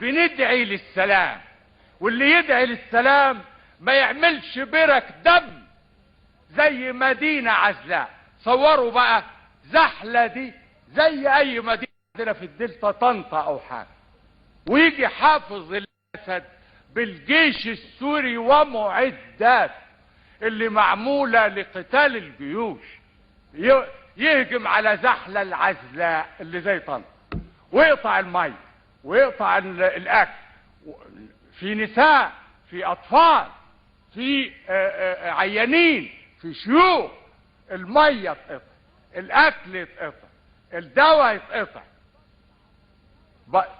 بندعي للسلام، واللي يدعي للسلام ما يعملش برك دم زي مدينة عزلاء. صوروا بقى زحلة دي زي اي مدينة عندنا في الدلتا، طنطا او حاجة، ويجي حافظ الاسد بالجيش السوري ومعدات اللي معمولة لقتال الجيوش يهجم على زحلة العزلاء اللي زي طنطا ويقطع المي ويقطع الاكل، في نساء، في اطفال، في عيانين، في شيوخ. المية اتقطع، الاكل اتقطع، الدواء اتقطع.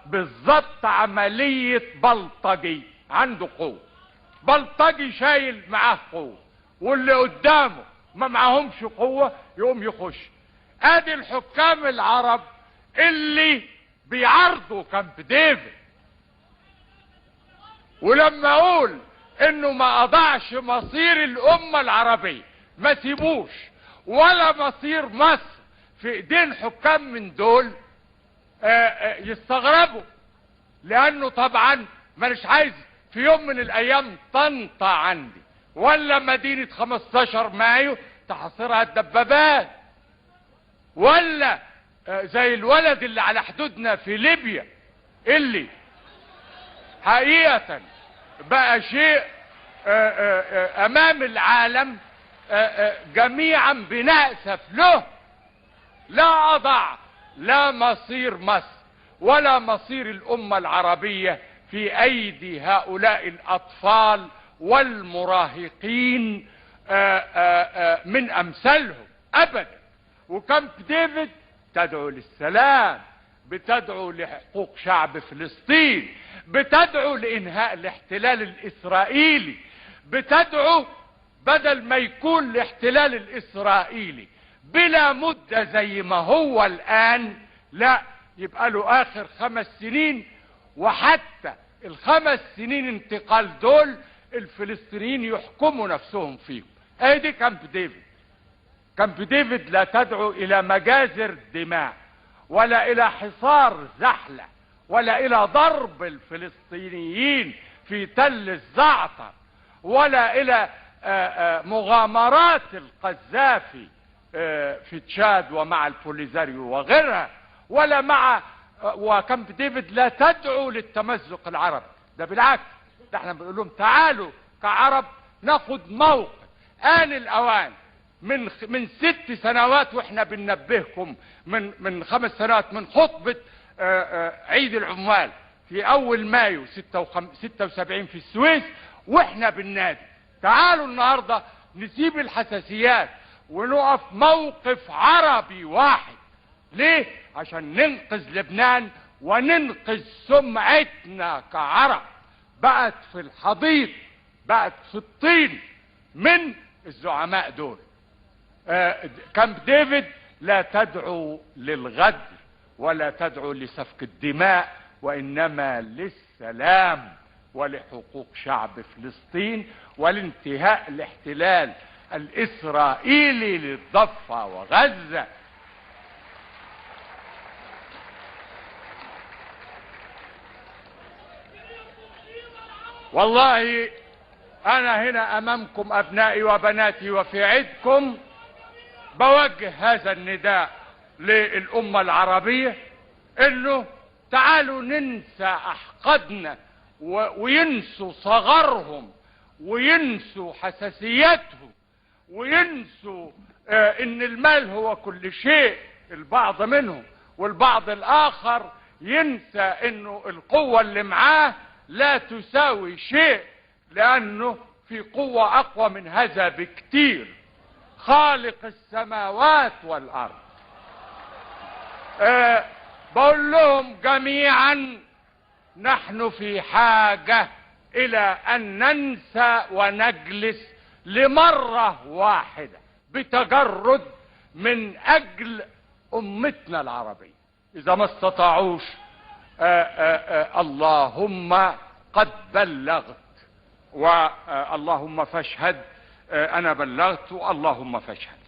بالظبط عملية بلطجي عنده قوة، بلطجي شايل معاه قوة، واللي قدامه ما معهمش قوة يقوم يخش. ادي الحكام العرب اللي بيعرضوا كامب ديفيد. ولما اقول انه ما اضاعش مصير الامة العربية، ما سيبوش ولا مصير مصر في ايدين حكام من دول، يستغربوا، لانه طبعا مانيش عايز في يوم من الايام طنطا عندي ولا مدينة 15 مايو تحاصرها الدبابات، ولا زي الولد اللي على حدودنا في ليبيا اللي حقيقة بقى شيء امام العالم جميعا بنأسف له. لا اضع لا مصير مصر ولا مصير الامة العربية في ايدي هؤلاء الاطفال والمراهقين من امثالهم ابدا. وكامب ديفيد تدعو للسلام، بتدعو لحقوق شعب فلسطين، بتدعو لانهاء الاحتلال الاسرائيلي، بتدعو بدل ما يكون الاحتلال الاسرائيلي بلا مدة زي ما هو الان، لا يبقى له اخر 5 سنين، وحتى ال5 سنين انتقال دول الفلسطينيين يحكموا نفسهم فيهم. ادي كامب ديفيد. كامب ديفيد لا تدعو الى مجازر دماء، ولا الى حصار زحلة، ولا الى ضرب الفلسطينيين في تل الزعتر، ولا الى مغامرات القذافي في تشاد ومع البوليزاريو وغيرها، ولا مع وكامب ديفيد لا تدعو للتمزق العربي. ده بالعكس، ده احنا بنقول لهم تعالوا كعرب ناخد موقف. آن الأوان. من 6 سنوات واحنا بننبهكم، من 5 سنوات من خطبة عيد العمال في اول مايو 76 في السويس، واحنا بالنادي تعالوا النهاردة نسيب الحساسيات ونقف موقف عربي واحد. ليه؟ عشان ننقذ لبنان وننقذ سمعتنا كعرب. بقت في الحضيض، بقت في الطين من الزعماء دول. كامب ديفيد لا تدعو للغدر ولا تدعو لسفك الدماء، وإنما للسلام ولحقوق شعب فلسطين ولانتهاء الاحتلال الإسرائيلي للضفة وغزة. والله أنا هنا أمامكم أبنائي وبناتي وفي عيدكم بوجه هذا النداء للأمة العربية، إنه تعالوا ننسى أحقادنا وينسوا صغرهم وينسوا حساسيتهم وينسوا إن المال هو كل شيء البعض منهم، والبعض الآخر ينسى إنه القوة اللي معاه لا تساوي شيء، لأنه في قوة أقوى من هذا بكتير، خالق السماوات والأرض. بقول لهم جميعا نحن في حاجة إلى أن ننسى ونجلس لمرة واحدة بتجرد من أجل أمتنا العربية. إذا ما استطاعوش اللهم قد بلغت، واللهم فاشهد، أنا بلغت، اللهم فاشهد.